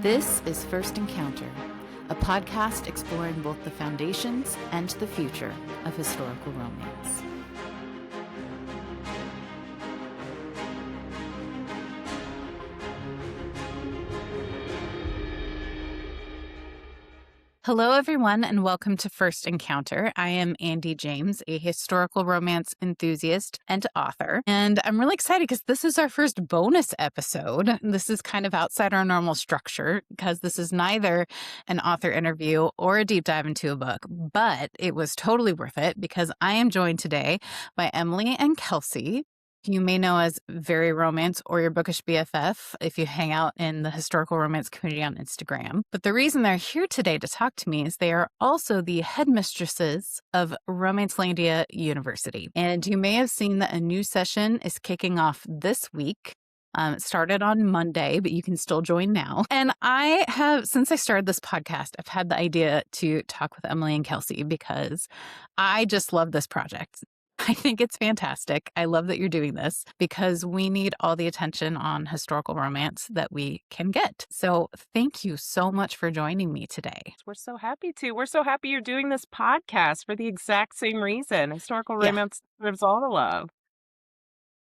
This is First Encounter, a podcast exploring both the foundations and the future of historical romance. Hello, everyone, and welcome to First Encounter. I am Andie James, a historical romance enthusiast and author. And I'm really excited because this is our first bonus episode. This is kind of outside our normal structure because this is neither an author interview or a deep dive into a book, but it was totally worth it because I am joined today by Emily and Kelsey. You may know as Very Romance or your bookish BFF if you hang out in the historical romance community on Instagram. But the reason they're here today to talk to me is they are also the headmistresses of Romancelandia University. And you may have seen that a new session is kicking off this week. It started on Monday, but you can still join now. And I have, since I started this podcast, I've had the idea to talk with Emily and Kelsey because I just love this project. I think it's fantastic. I love that you're doing this because we need all the attention on historical romance that we can get. So thank you so much for joining me today. We're so happy to. We're so happy you're doing this podcast for the exact same reason. Historical romance deserves all the love.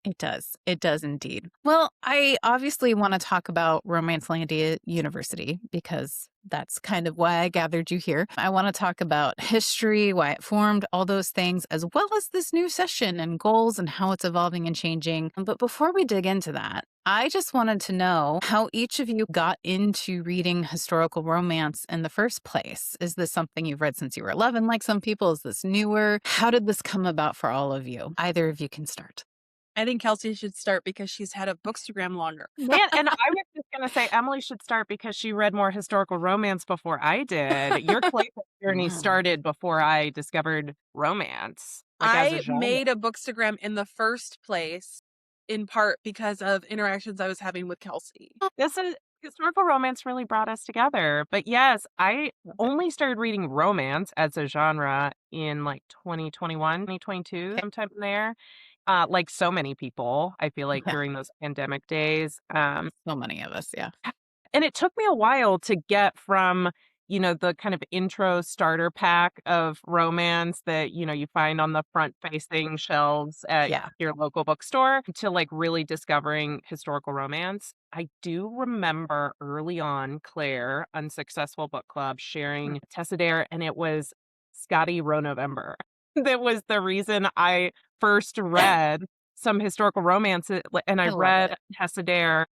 It does. It does indeed. Well, I obviously want to talk about Romancelandia University because that's kind of why I gathered you here. I want to talk about history, why it formed, all those things, as well as this new session and goals and how it's evolving and changing. But before we dig into that, I just wanted to know how each of you got into reading historical romance in the first place. Is this something you've read since you were 11, like some people? Is this newer? How did this come about for all of you? Either of you can start. I think Kelsey should start because she's had a bookstagram longer. Man, and I was just going to say Emily should start because she read more historical romance before I did. Your playbook journey started before I discovered romance. I made a bookstagram in the first place, in part because of interactions I was having with Kelsey. This is historical romance really brought us together. But yes, I only started reading romance as a genre in like 2021, 2022, sometime there. Like so many people, I feel like during those pandemic days. So many of us, yeah. And it took me a while to get from, the kind of intro starter pack of romance that, you find on the front-facing shelves at your local bookstore to like really discovering historical romance. I do remember early on Claire, Unsuccessful Book Club, sharing Tessa Dare, and it was Scotty Row November. That was the reason I first read some historical romance, and I read Tessa Dare,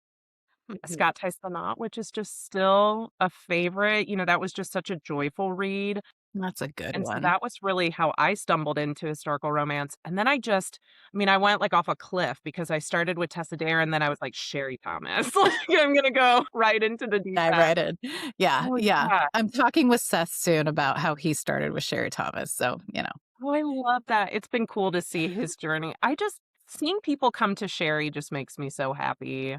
Scott Ties the Knot, which is just still a favorite. That was just such a joyful read. That's a good And one. so that was really how I stumbled into historical romance. And then I went like off a cliff because I started with Tessa Dare and then I was like, Sherry Thomas. Like, I'm going to go right into the deep end. I read it. Yeah. Oh, yeah. I'm talking with Seth soon about how he started with Sherry Thomas. So, Oh, I love that. It's been cool to see his journey. Seeing people come to Sherry just makes me so happy.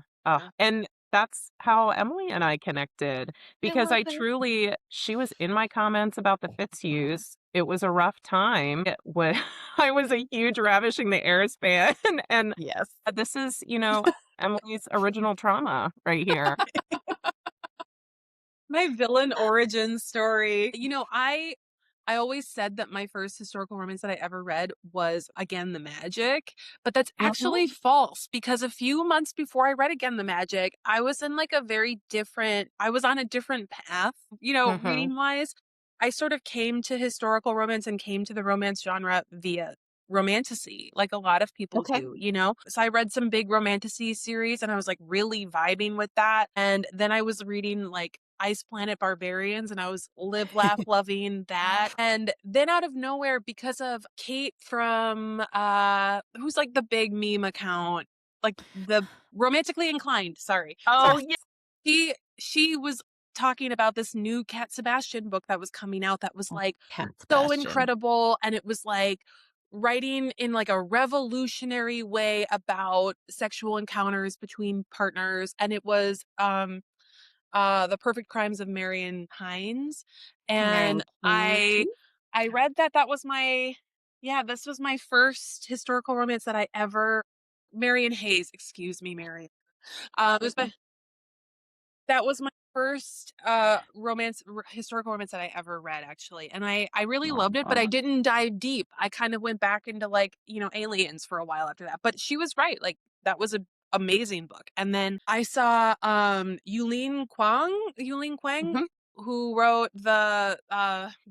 And that's how Emily and I connected because she was in my comments about the Fitzhughs. It was a rough time. I was a huge Ravishing the Heirs fan. And yes, this is, Emily's original trauma right here. My villain origin story. I always said that my first historical romance that I ever read was Again the Magic, but that's actually false because a few months before I read Again the Magic, I was in like I was on a different path, reading wise. I sort of came to historical romance and came to the romance genre via romantasy, like a lot of people do, So I read some big romantasy series and I was like really vibing with that. And then I was reading like Ice Planet Barbarians and I was live, laugh, loving that. And then out of nowhere, because of Kate from, who's like the big meme account, like the Romantically Inclined, sorry. Oh, yeah. She was talking about this new Cat Sebastian book that was coming out that was like so incredible. And it was like writing in like a revolutionary way about sexual encounters between partners. And it was, The Perfect Crimes of Marion Hines. And I read that was this was my first historical romance that I ever, Marion Hayes, excuse me, Marion. That was my first historical romance that I ever read, actually. And I really loved it, but I Aw. didn't dive deep. I kind of went back into like, aliens for a while after that. But she was right. Like that was a amazing book. And then I saw Yulin Quang, Mhm. who wrote the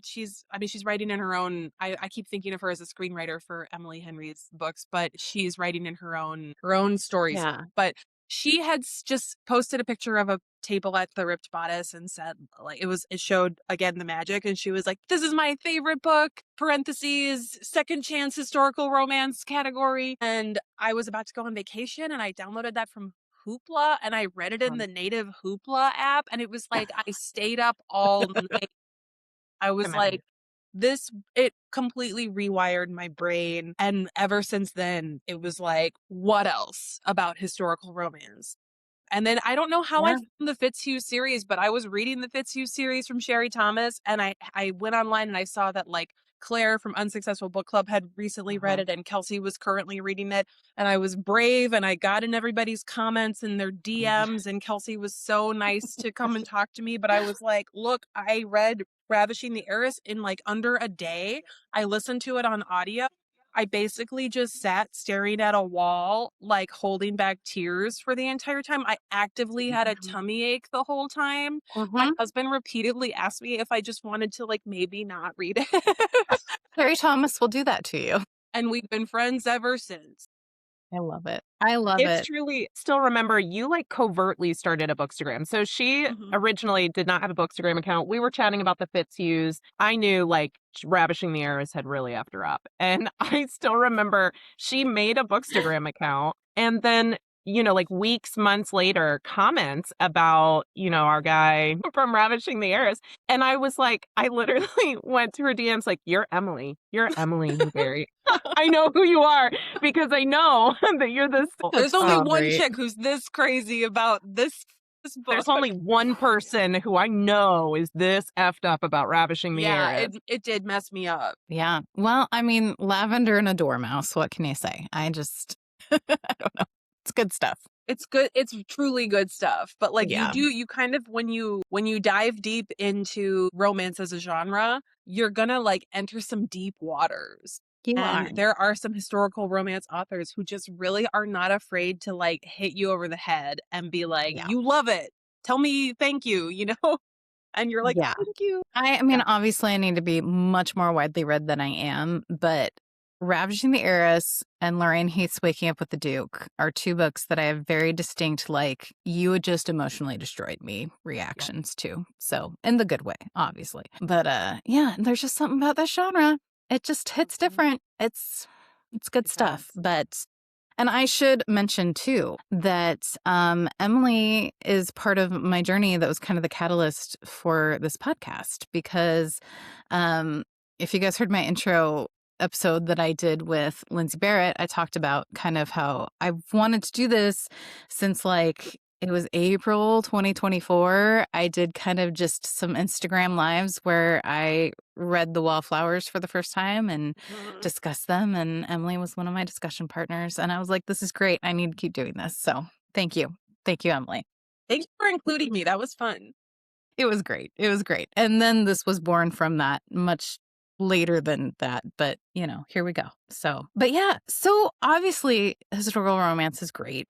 she's writing in her own. I keep thinking of her as a screenwriter for Emily Henry's books, but she's writing in her own stories. Yeah. But she had just posted a picture of a table at the Ripped Bodice and said, like, it showed again the magic, and she was like, this is my favorite book, parentheses, second chance historical romance category. And I was about to go on vacation and I downloaded that from Hoopla and I read it in the native Hoopla app, and it was like I stayed up all night. I was like, it completely rewired my brain. And ever since then, it was like, what else about historical romance? And then I don't know how I Yeah. found the Fitzhugh series, but I was reading the Fitzhugh series from Sherry Thomas, and I went online and I saw that like Claire from Unsuccessful Book Club had recently read it, and Kelsey was currently reading it. And I was brave, and I got in everybody's comments and their DMs, and Kelsey was so nice to come and talk to me. But I was like, look, I read Ravishing the Heiress in like under a day. I listened to it on audio. I basically just sat staring at a wall, like holding back tears for the entire time. I actively had a tummy ache the whole time. My husband repeatedly asked me if I just wanted to, like, maybe not read it. Terry Thomas will do that to you. And we've been friends ever since. I love it. I love It's it. truly still remember you like covertly started a Bookstagram. So she originally did not have a Bookstagram account. We were chatting about the Fitzhughs. I knew like Ravishing the Heiress had really effed her up. And I still remember she made a Bookstagram account and then, like weeks, months later, comments about, our guy from Ravishing the Heiress. And I was like, I literally went to her DMs like, you're Emily Newberry. I know who you are because I know that you're this. There's only so one great. chick who's this crazy about this book. There's only one person who I know is this effed up about Ravishing the Heiress. It did mess me up. Yeah. Well, I mean, lavender and a dormouse. What can you say? I just, I don't know. It's good stuff. It's good. It's truly good stuff. But like Yeah. you kind of, when you dive deep into romance as a genre, you're gonna like enter some deep waters. And there are some historical romance authors who just really are not afraid to like hit you over the head and be like, you love it. Tell me thank you, And you're like, Yeah. thank you. I mean, obviously I need to be much more widely read than I am, but Ravishing the Heiress and Lorraine Heath's Waking Up with the Duke are two books that I have very distinct, like, you had just emotionally destroyed me reactions to. So, in the good way, obviously. But yeah, there's just something about this genre. It just hits different. It's good stuff. But and I should mention too that Emily is part of my journey that was kind of the catalyst for this podcast because if you guys heard my intro episode that I did with Lindsay Barrett, I talked about kind of how I've wanted to do this since like it was April 2024. I did kind of just some Instagram lives where I read The Wallflowers for the first time and discussed them. And Emily was one of my discussion partners. And I was like, this is great. I need to keep doing this. So thank you. Thank you, Emily. Thank you for including me. That was fun. It was great. It was great. And then this was born from that much later than that. But, here we go. So, but yeah. So obviously, historical romance is great.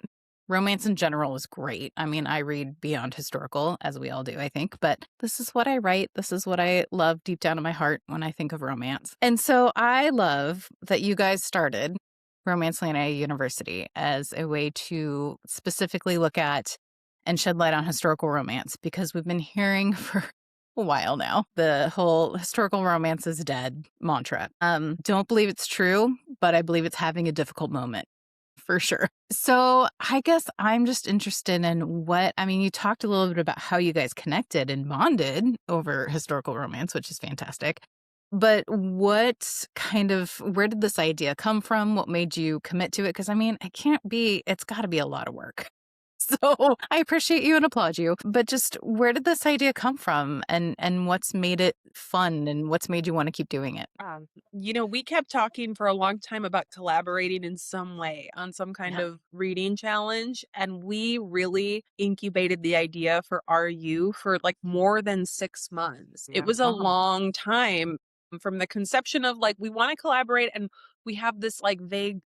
Romance in general is great. I mean, I read beyond historical, as we all do, I think, but this is what I write. This is what I love deep down in my heart when I think of romance. And so I love that you guys started Romancelandia University as a way to specifically look at and shed light on historical romance, because we've been hearing for a while now the whole historical romance is dead mantra. Don't believe it's true, but I believe it's having a difficult moment. For sure. So I guess I'm just interested in you talked a little bit about how you guys connected and bonded over historical romance, which is fantastic. But where did this idea come from? What made you commit to it? Because it's got to be a lot of work. So I appreciate you and applaud you. But just where did this idea come from, and what's made it fun, and what's made you want to keep doing it? We kept talking for a long time about collaborating in some way on some kind Yeah. of reading challenge. And we really incubated the idea for RU for like more than 6 months. It Yeah. was a long time from the conception of like, we want to collaborate and we have this like vague,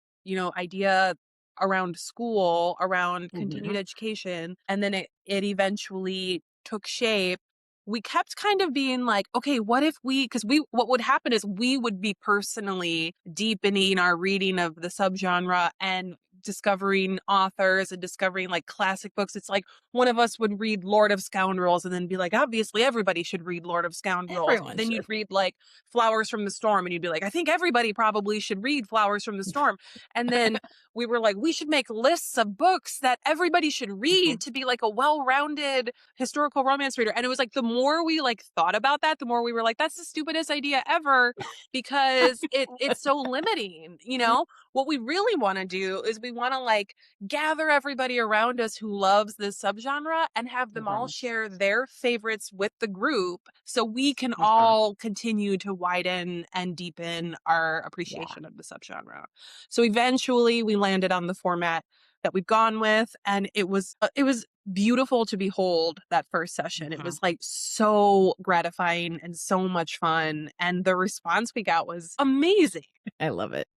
idea around school, around continued education. And then it eventually took shape. We kept kind of being like, okay, what if what would happen is we would be personally deepening our reading of the subgenre and discovering authors and discovering like classic books. It's like one of us would read Lord of Scoundrels and then be like, obviously everybody should read Lord of Scoundrels. Everyone Then should. you'd read like Flowers from the Storm and you'd be like, I think everybody probably should read Flowers from the Storm. And then we were like, we should make lists of books that everybody should read to be like a well-rounded historical romance reader. And it was like, the more we like thought about that, the more we were like, that's the stupidest idea ever because it's so limiting, What we really want to do is we want to like gather everybody around us who loves this subgenre and have them all share their favorites with the group so we can all continue to widen and deepen our appreciation of the subgenre. So eventually we landed on the format that we've gone with, and it was beautiful to behold that first session. It was like so gratifying and so much fun, and the response we got was amazing. I love it.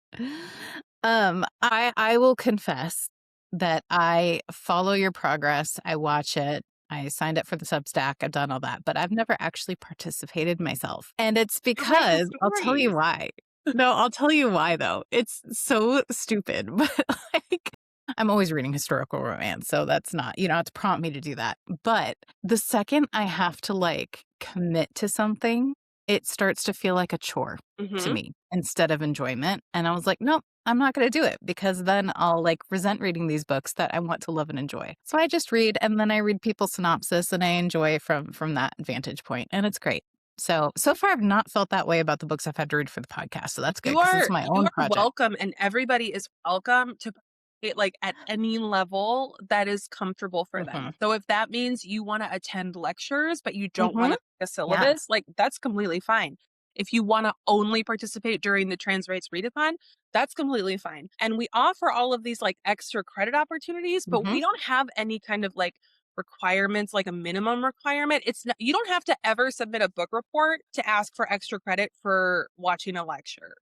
I will confess that I follow your progress. I watch it. I signed up for the Substack. I've done all that, but I've never actually participated myself. And it's because I'll tell you why. No, I'll tell you why though. It's so stupid, but like I'm always reading historical romance, so that's not, you don't have to prompt me to do that. But the second I have to like commit to something, it starts to feel like a chore to me instead of enjoyment. And I was like, nope, I'm not going to do it because then I'll like resent reading these books that I want to love and enjoy. So I just read, and then I read people's synopsis and I enjoy from that vantage point, and it's great. So far I've not felt that way about the books I've had to read for the podcast. So that's good because it's my own project. Welcome, and everybody is welcome to it like at any level that is comfortable for them. So if that means you want to attend lectures, but you don't want to make a syllabus, like that's completely fine. If you want to only participate during the Transrates Readathon, that's completely fine. And we offer all of these like extra credit opportunities, but we don't have any kind of like requirements, like a minimum requirement. It's not, you don't have to ever submit a book report to ask for extra credit for watching a lecture.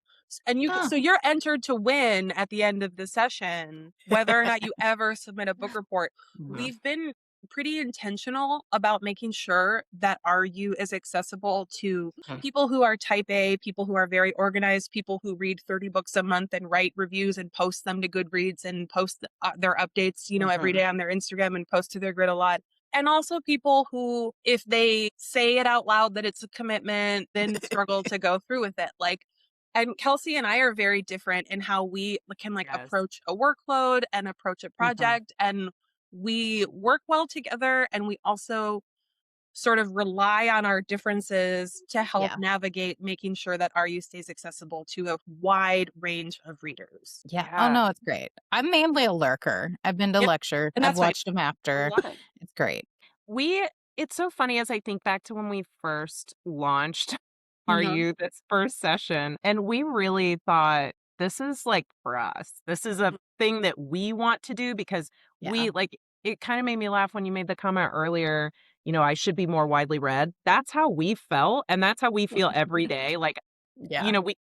And so you're entered to win at the end of the session, whether or not you ever submit a book report. We've been pretty intentional about making sure that RU is accessible to people who are type A, people who are very organized, people who read 30 books a month and write reviews and post them to Goodreads and post their updates, every day on their Instagram and post to their grid a lot. And also people who, if they say it out loud that it's a commitment, then struggle to go through with it. And Kelsey and I are very different in how we can approach a workload and approach a project. And we work well together, and we also sort of rely on our differences to help navigate making sure that RU stays accessible to a wide range of readers. Yeah. Oh no, it's great. I'm mainly a lurker. I've been to lectures. And I've watched them after. It's great. It's so funny as I think back to when we first launched RU this first session, and we really thought this is like for us. This is a thing that we want to do because we like it kind of made me laugh when you made the comment earlier, I should be more widely read. That's how we felt, and that's how we feel every day. Like,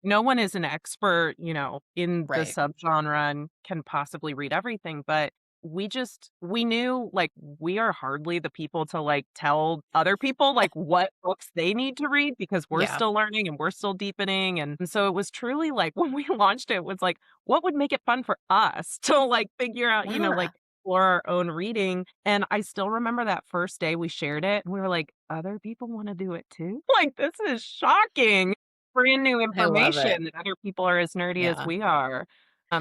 no one is an expert, in the subgenre and can possibly read everything, but we knew like we are hardly the people to like tell other people like what books they need to read because we're still learning and we're still deepening. And so it was truly like when we launched it was like, what would make it fun for us to like figure out, like explore our own reading. And I still remember that first day we shared it and we were like, other people want to do it too? Like, this is shocking. Brand new information that other people are as nerdy as we are.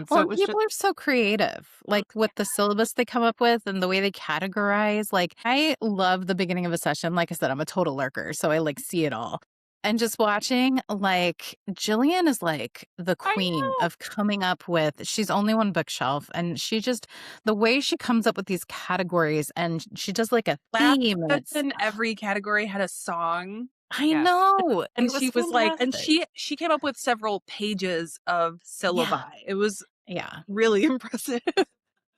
So it was people are so creative, like with the syllabus they come up with and the way they categorize. Like I love the beginning of a session. Like I said, I'm a total lurker, so I like see it all. And just watching, like, Jillian is like the queen of coming up with, she's only one bookshelf, and she just, the way she comes up with these categories, and she does like a theme, and it's, every category had a song. I know. And It was she was like, and fantastic. she came up with several pages of syllabi. It was Yeah. really impressive.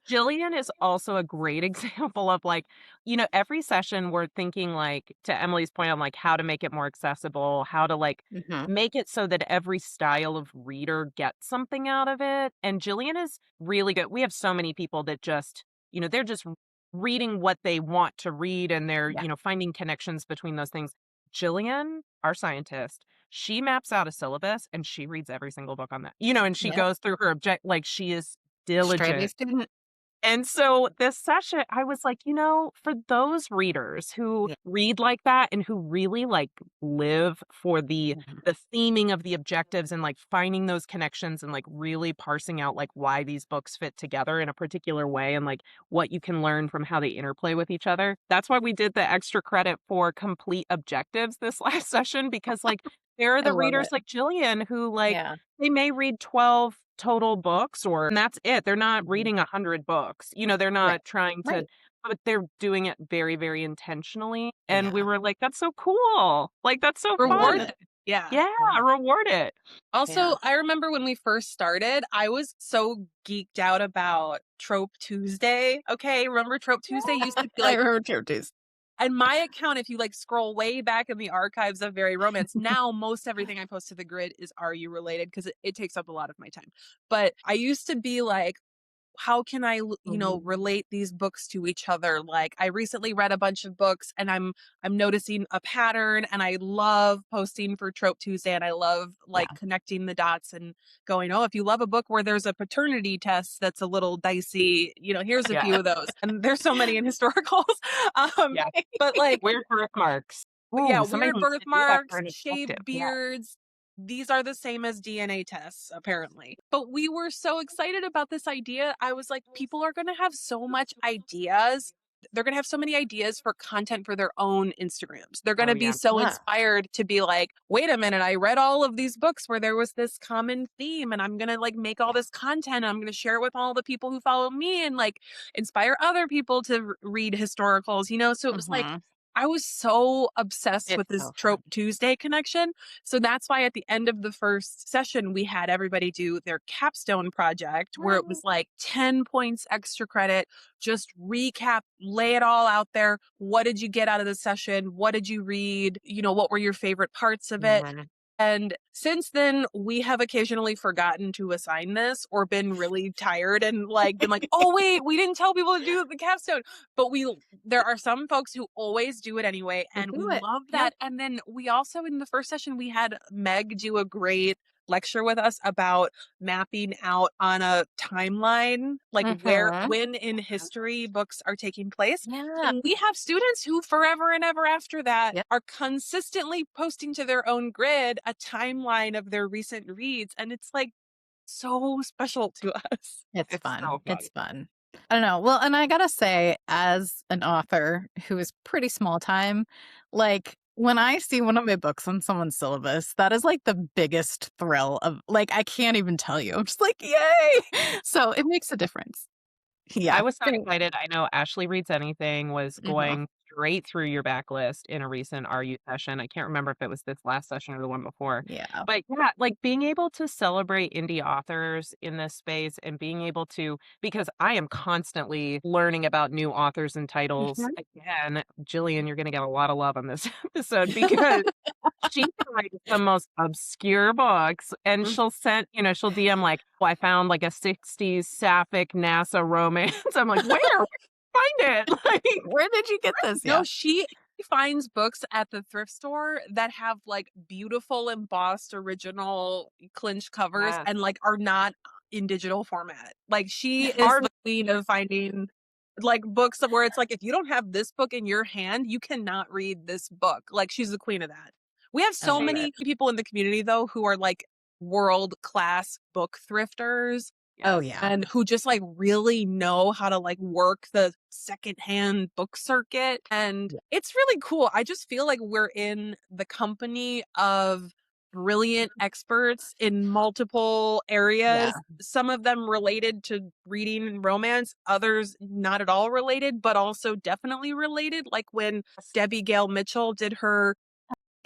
Jillian is also a great example of like, every session we're thinking like to Emily's point on like how to make it more accessible, how to like Mhm. make it so that every style of reader gets something out of it. And Jillian is really good. We have so many people that just, they're just reading what they want to read and they're, Yeah. finding connections between those things. Jillian, our scientist, she maps out a syllabus and she reads every single book on that, and she Yep. goes through her like she is Straight A diligent. student. And so this session, I was like, for those readers who Yeah. read like that and who really like live for the Mhm. the theming of the objectives and like finding those connections and like really parsing out like why these books fit together in a particular way and like what you can learn from how they interplay with each other. That's why we did the extra credit for complete objectives this last session because like there are I the love readers it. like Jillian who like Yeah. they may read 12 total books and that's it. They're not Mhm. reading 100 books. They're Right. not trying to, Right. but they're doing it very, very intentionally. And we Yeah. were like, that's so cool. Like, that's so Reward fun. it. Yeah. Yeah, Yeah. reward it. Yeah. Also, I remember when we first started, I was so geeked out about Trope Tuesday. Okay, remember Trope Tuesday used to be I like, remember Churches. and my account, if you like scroll way back in the archives of Very Romance, now most everything I post to the grid is RU related because it takes up a lot of my time. But I used to be like, how can I, relate these books to each other? Like I recently read a bunch of books and I'm noticing a pattern and I love posting for Trope Tuesday and I love like Yeah. connecting the dots and going, oh, if you love a book where there's a paternity test that's a little dicey, here's a Yeah. few of those. And there's so many in historicals. Um, Yeah. but like, Weird birthmarks. yeah, Ooh, somebody weird needs to do that for birthmarks, an objective. shaved Yeah. beards. These are the same as DNA tests, apparently. But we were so excited about this idea. I was like, people are going to have so much ideas. They're going to have so many ideas for content for their own Instagrams. They're going Oh, to be yeah. so Yeah. inspired to be like, wait a minute, I read all of these books where there was this common theme and I'm going to like make all this content. And I'm going to share it with all the people who follow me and like inspire other people to read historicals, So it was like, Mhm. I was so obsessed It's with this so Trope fun. Tuesday connection. So that's why at the end of the first session, we had everybody do their capstone project where it was like 10 points extra credit, just recap, lay it all out there. What did you get out of the session? What did you read? What were your favorite parts of it? Mhm. And since then, we have occasionally forgotten to assign this or been really tired and like been like, oh wait, we didn't tell people to do the capstone. But there are some folks who always do it anyway, We and we do it. love Yeah. that. And then we also in the first session we had Meg do a great lecture with us about mapping out on a timeline, like Mhm. when in history books are taking place. Yeah. And we have students who forever and ever after that Yep. are consistently posting to their own grid a timeline of their recent reads. And it's like so special to us. It's It's fun. so fun. It's fun. I don't know. Well, and I gotta say, as an author who is pretty small time, like when I see one of my books on someone's syllabus, that is like the biggest thrill of, like, I can't even tell you. I'm just like, yay! So it makes a difference. Yeah. I was so Great. excited. I know Ashley Reads Anything was Mhm. going straight through your backlist in a recent RU session. I can't remember if it was this last session or the one before. Yeah. But yeah, like being able to celebrate indie authors in this space and being able to, because I am constantly learning about new authors and titles. Mhm. Again, Jillian, you're going to get a lot of love on this episode because she finds the most obscure books and Mm. she'll DM like, oh, I found like a 60s sapphic NASA romance. I'm like, where? Where'd you find it? Like, Where did you get this? No, Yeah. she finds books at the thrift store that have like beautiful embossed original clinched covers yes. and like are not in digital format. Like she is Our the queen of finding like books where it's like if you don't have this book in your hand, you cannot read this book. Like she's the queen of that. We have I so love she it. many people in the community though who are like world class book thrifters. Oh, Yes. yeah. and who just like really know how to like work the secondhand book circuit. And it's really cool. I just feel like we're in the company of brilliant experts in multiple Yeah. areas, some of them related to reading and romance, others not at all related, but also definitely related. Like when Debbie Gale Mitchell did her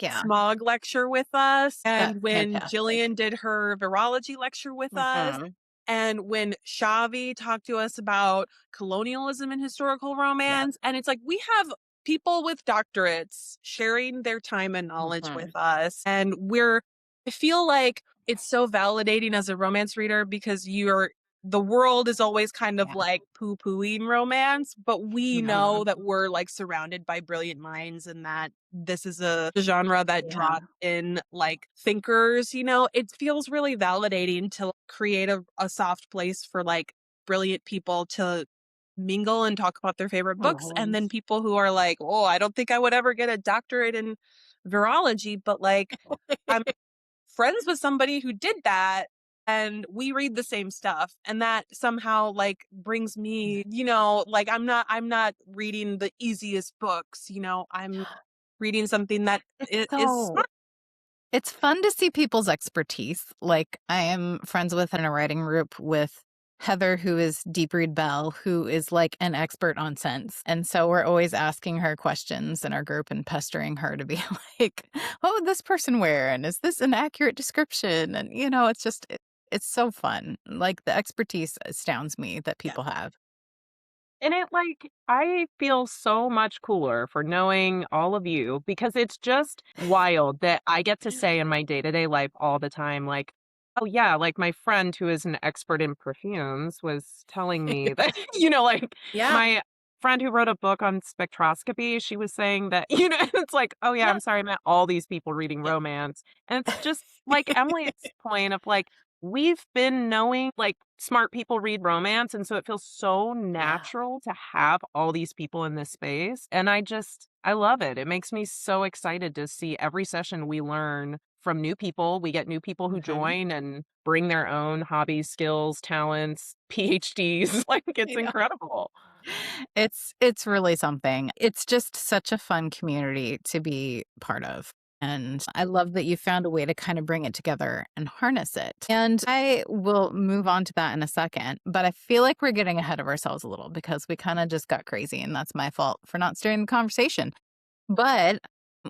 Yeah. smog lecture with us, That's and when fantastic. Jillian did her virology lecture with us, and when Shavi talked to us about colonialism and historical romance. And it's like we have people with doctorates sharing their time and knowledge with us. And I feel like it's so validating as a romance reader because the world is always kind of Yeah. like poo-pooing romance, but we know that we're like surrounded by brilliant minds and that this is a genre that draws in like thinkers, it feels really validating to create a soft place for like brilliant people to mingle and talk about their favorite books. And then people who are like, oh, I don't think I would ever get a doctorate in virology, but like I'm friends with somebody who did that and we read the same stuff, and that somehow like brings me, like I'm not reading the easiest books, I'm reading something that is So smart. it's fun to see people's expertise. Like, I am friends with in a writing group with Heather, who is Deep Read Bell, who is like an expert on scents. And so we're always asking her questions in our group and pestering her to be like, what would this person wear? And is this an accurate description? And, it's just, it's so fun. Like, the expertise astounds me that people have. And I feel so much cooler for knowing all of you because it's just wild that I get to say in my day-to-day life all the time, like, oh yeah, like my friend who is an expert in perfumes was telling me that, like Yeah. my friend who wrote a book on spectroscopy, she was saying that, it's like, oh yeah, Yeah. I'm sorry, I meant all these people reading romance. And it's just like Emily's point of like, we've been knowing like smart people read romance. And so it feels so natural to have all these people in this space. And I love it. It makes me so excited to see every session we learn from new people. We get new people who join and bring their own hobbies, skills, talents, PhDs. Like it's Yeah. incredible. It's really something. It's just such a fun community to be part of. And I love that you found a way to kind of bring it together and harness it. And I will move on to that in a second. But I feel like we're getting ahead of ourselves a little because we kind of just got crazy. And that's my fault for not steering the conversation. But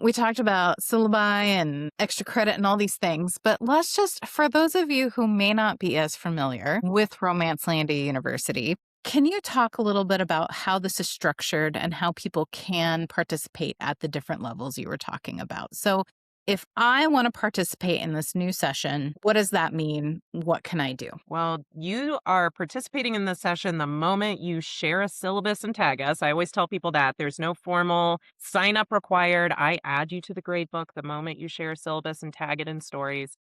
we talked about syllabi and extra credit and all these things. But let's just, for those of you who may not be as familiar with Romancelandia University, can you talk a little bit about how this is structured and how people can participate at the different levels you were talking about? So, if I want to participate in this new session, what does that mean? What can I do? Well, you are participating in the session the moment you share a syllabus and tag us. I always tell people that there's no formal sign up required. I add you to the gradebook the moment you share a syllabus and tag it in stories.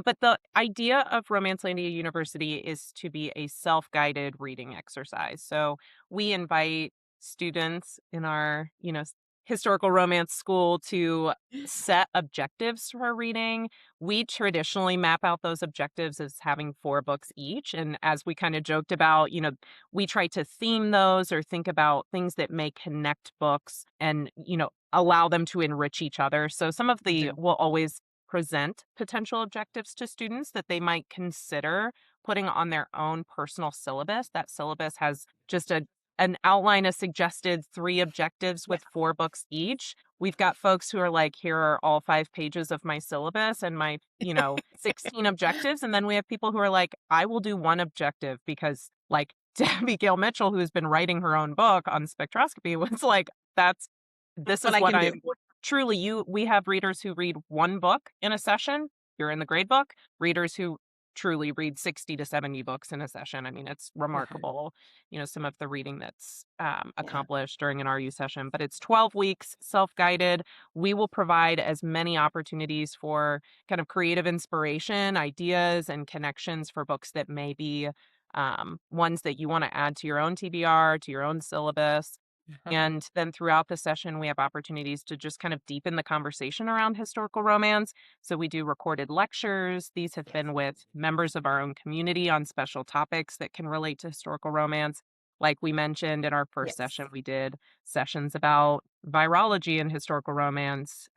But the idea of Romancelandia University is to be a self-guided reading exercise. So we invite students in our, historical romance school to set objectives for reading. We traditionally map out those objectives as having 4 books each. And as we kind of joked about, we try to theme those or think about things that may connect books and, allow them to enrich each other. So we'll always present potential objectives to students that they might consider putting on their own personal syllabus. That syllabus has just an outline of suggested 3 objectives with 4 books each. We've got folks who are like, here are all 5 pages of my syllabus and my, 16 objectives. And then we have people who are like, I will do 1 objective because like Debbie Gale Mitchell, who's been writing her own book on spectroscopy, was like, this What is I what can I'm do. truly we have readers who read 1 book in a session. You're in the grade book. Readers who truly read 60 to 70 books in a session. I mean, it's remarkable, some of the reading that's accomplished during an RU session, but it's 12 weeks self-guided. We will provide as many opportunities for kind of creative inspiration, ideas, and connections for books that may be ones that you want to add to your own TBR, to your own syllabus. And then throughout the session, we have opportunities to just kind of deepen the conversation around historical romance. So we do recorded lectures. These have been with members of our own community on special topics that can relate to historical romance. Like we mentioned in our first session, we did sessions about virology in historical romance,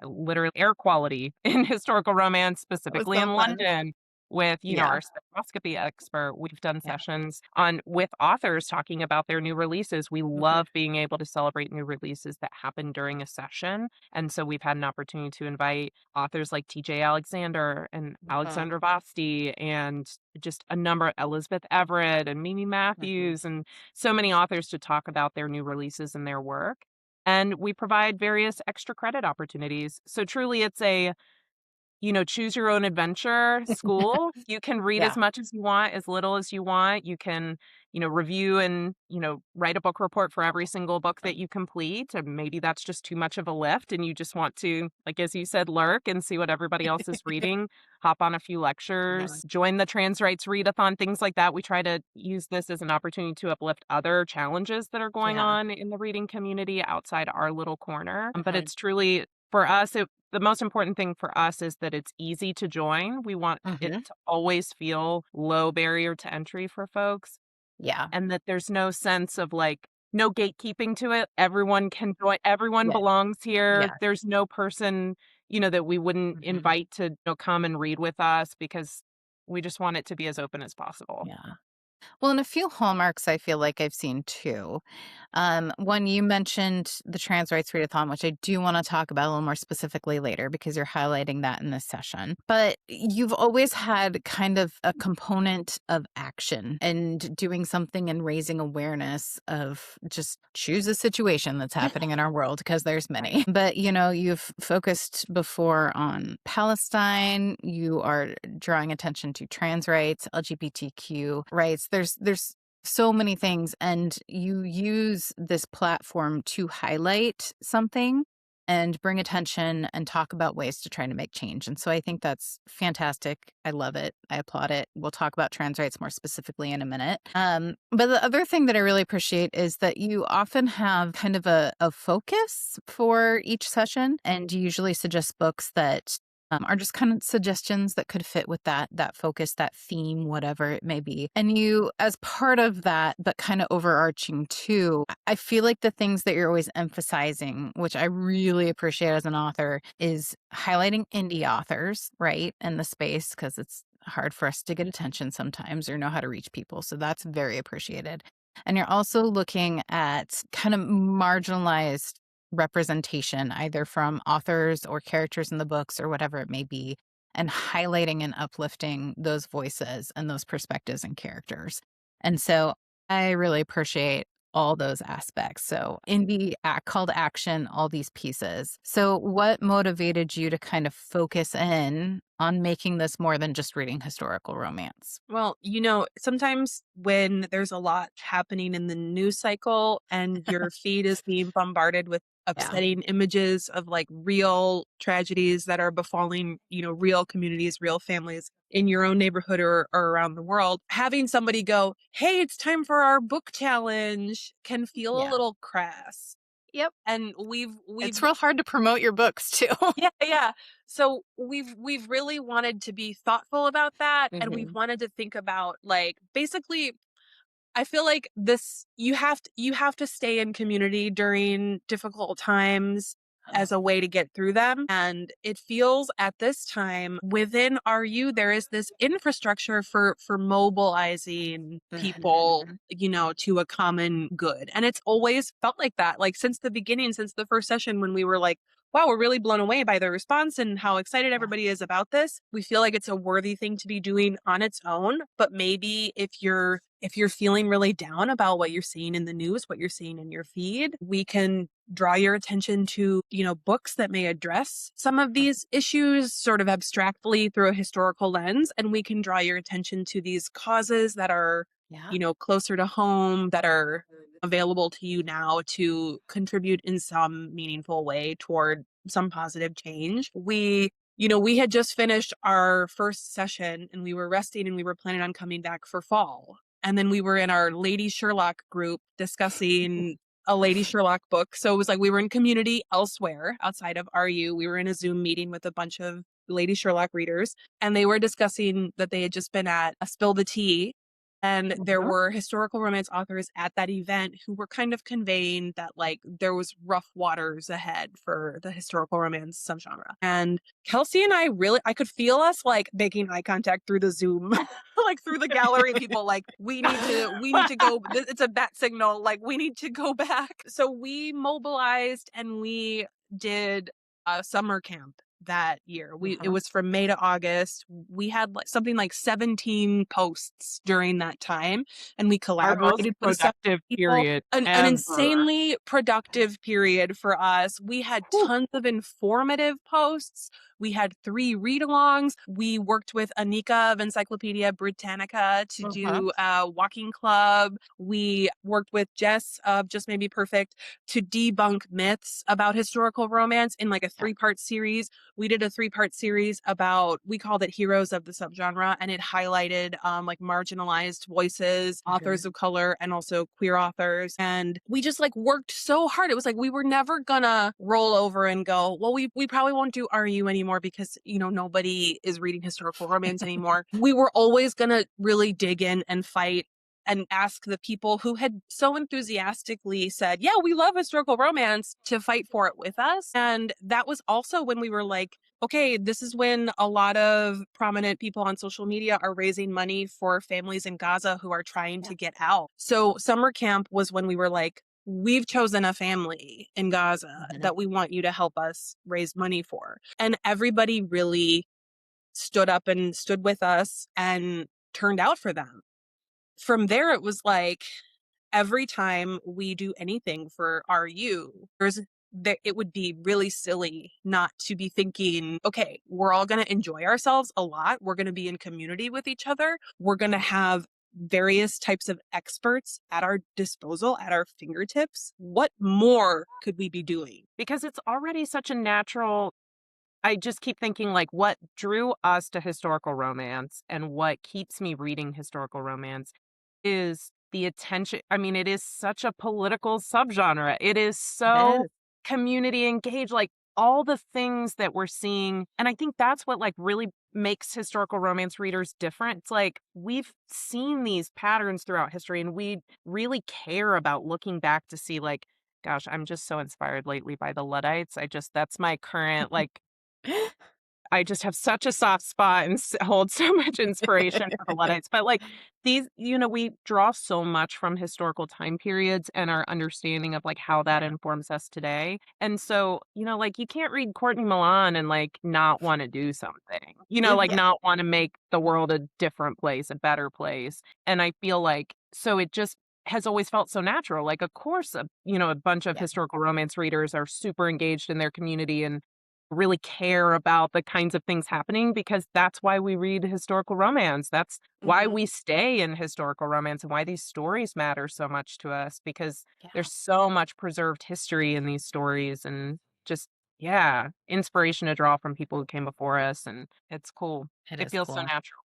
literally air quality in historical romance, That was specifically so in fun. London with, Yeah. our spectroscopy expert. We've done Yeah. sessions on with authors talking about their new releases. We love being able to celebrate new releases that happen during a session. And so we've had an opportunity to invite authors like TJ Alexander and Alexandra Vosti and just a number, Elizabeth Everett and Mimi Matthews, and so many authors to talk about their new releases and their work. And we provide various extra credit opportunities. So truly it's a choose your own adventure school. You can read as Yeah. much as you want, as little as you want. You can, review and, write a book report for every single book that you complete. And maybe that's just too much of a lift and you just want to, like, as you said, lurk and see what everybody else is reading, hop on a few lectures, join the trans rights readathon, things like that. We try to use this as an opportunity to uplift other challenges that are going on in the reading community outside our little corner. But it's truly, for us, the most important thing for us is that it's easy to join. We want it to always feel low barrier to entry for folks. Yeah. And that there's no sense of like, no gatekeeping to it. Everyone can join. Everyone Yes. belongs here. Yes. There's no person, that we wouldn't invite to come and read with us because we just want it to be as open as possible. Yeah. Well, and a few hallmarks I feel like I've seen too. One, you mentioned the trans rights readathon, which I do want to talk about a little more specifically later because you're highlighting that in this session. But you've always had kind of a component of action and doing something and raising awareness of just choose a situation that's happening in our world because there's many. But, you've focused before on Palestine. You are drawing attention to trans rights, LGBTQ rights. There's so many things, and you use this platform to highlight something and bring attention and talk about ways to try to make change. And so I think that's fantastic. I love it. I applaud it. We'll talk about trans rights more specifically in a minute. But the other thing that I really appreciate is that you often have kind of a focus for each session, and you usually suggest books that are just kind of suggestions that could fit with that focus, that theme, whatever it may be. And you, as part of that, but kind of overarching too, I feel like the things that you're always emphasizing, which I really appreciate as an author, is highlighting indie authors, right, in the space, because it's hard for us to get attention sometimes or know how to reach people. So that's very appreciated. And you're also looking at kind of marginalized representation, either from authors or characters in the books or whatever it may be, and highlighting and uplifting those voices and those perspectives and characters. And so I really appreciate all those aspects. So in the call to action, all these pieces. So what motivated you to kind of focus in on making this more than just reading historical romance? Well, sometimes when there's a lot happening in the news cycle and your feed is being bombarded with upsetting images of like real tragedies that are befalling, real communities, real families in your own neighborhood or around the world, having somebody go, "Hey, it's time for our book challenge," can feel a Yeah. little crass. Yep. And we've It's real hard to promote your books too. yeah. So we've really wanted to be thoughtful about that, and we've wanted to think about like basically I feel like this you have to stay in community during difficult times as a way to get through them. And it feels at this time within RU there is this infrastructure for mobilizing people, to a common good. And it's always felt like that. Like since the beginning, since the first session when we were like, wow, we're really blown away by the response and how excited everybody is about this. We feel like it's a worthy thing to be doing on its own. But maybe if you're feeling really down about what you're seeing in the news, what you're seeing in your feed, we can draw your attention to, books that may address some of these issues sort of abstractly through a historical lens. And we can draw your attention to these causes that are, closer to home, that are available to you now to contribute in some meaningful way toward some positive change. We had just finished our first session and we were resting and we were planning on coming back for fall. And then we were in our Lady Sherlock group discussing a Lady Sherlock book. So it was like we were in community elsewhere outside of RU. We were in a Zoom meeting with a bunch of Lady Sherlock readers, and they were discussing that they had just been at a Spill the Tea. And there were historical romance authors at that event who were kind of conveying that like there was rough waters ahead for the historical romance subgenre. And Kelsey and I could feel us like making eye contact through the Zoom, like through the gallery, people like, we need to go. It's a bat signal. Like we need to go back. So we mobilized and we did a summer camp that year. It was from May to August. We had like something like 17 posts during that time, and we collaborated with productive period. An insanely productive period for us. We had tons of informative posts. We had 3 read-alongs. We worked with Anika of Encyclopedia Britannica to do a walking club. We worked with Jess of Just Maybe Perfect to debunk myths about historical romance in like a 3-part series. We did a 3-part series about, we called it Heroes of the Subgenre, and it highlighted like marginalized voices, authors of color, and also queer authors. And we just like worked so hard. It was like we were never gonna roll over and go, well, we probably won't do RU anymore because, you know, nobody is reading historical romance anymore. We were always gonna really dig in and fight and ask the people who had so enthusiastically said, yeah, we love historical romance, to fight for it with us. And that was also when we were like, okay, this is when a lot of prominent people on social media are raising money for families in Gaza who are trying to get out. So summer camp was when we were like, we've chosen a family in Gaza that we want you to help us raise money for. And everybody really stood up and stood with us and turned out for them. From there, it was like every time we do anything for RU, it would be really silly not to be thinking, okay, we're all going to enjoy ourselves a lot. We're going to be in community with each other. We're going to have various types of experts at our disposal, at our fingertips. What more could we be doing? Because it's already such a natural. I just keep thinking like what drew us to historical romance and what keeps me reading historical romance is the attention. I mean, it is such a political subgenre. It is so community engaged, like all the things that we're seeing. And I think that's what like really makes historical romance readers different. It's like we've seen these patterns throughout history and we really care about looking back to see like, gosh, I'm just so inspired lately by the Luddites. That's my current like I just have such a soft spot and hold so much inspiration for the Luddites. But like these, you know, we draw so much from historical time periods and our understanding of like how that informs us today. And so, you know, like you can't read Courtney Milan and like not want to do something, you know, like not want to make the world a different place, a better place. And I feel like, so it just has always felt so natural. Like, of course, you know, a bunch of historical romance readers are super engaged in their community and really care about the kinds of things happening because that's why we read historical romance. That's why we stay in historical romance and why these stories matter so much to us because there's so much preserved history in these stories and just, inspiration to draw from people who came before us. And it's cool. It feels so natural.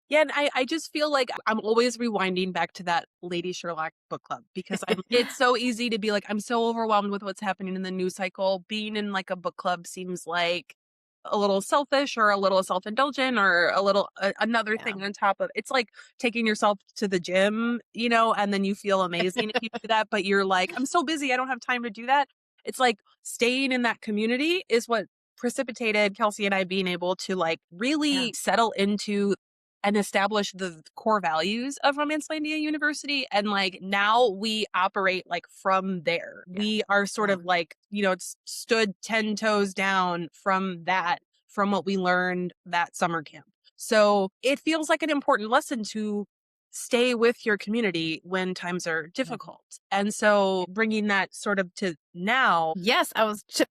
Yeah, and I just feel like I'm always rewinding back to that Lady Sherlock book club because it's so easy to be like, I'm so overwhelmed with what's happening in the news cycle. Being in like a book club seems like a little selfish or a little self-indulgent or a little another thing on top of it's like taking yourself to the gym, you know, and then you feel amazing if you do that, but you're like, I'm so busy, I don't have time to do that. It's like staying in that community is what precipitated Kelsey and I being able to like really settle into and establish the core values of Romancelandia University. And like now we operate like from there. We are sort of like, you know, stood 10 toes down from that, from what we learned that summer camp. So it feels like an important lesson to stay with your community when times are difficult. And so bringing that sort of to now. Yes,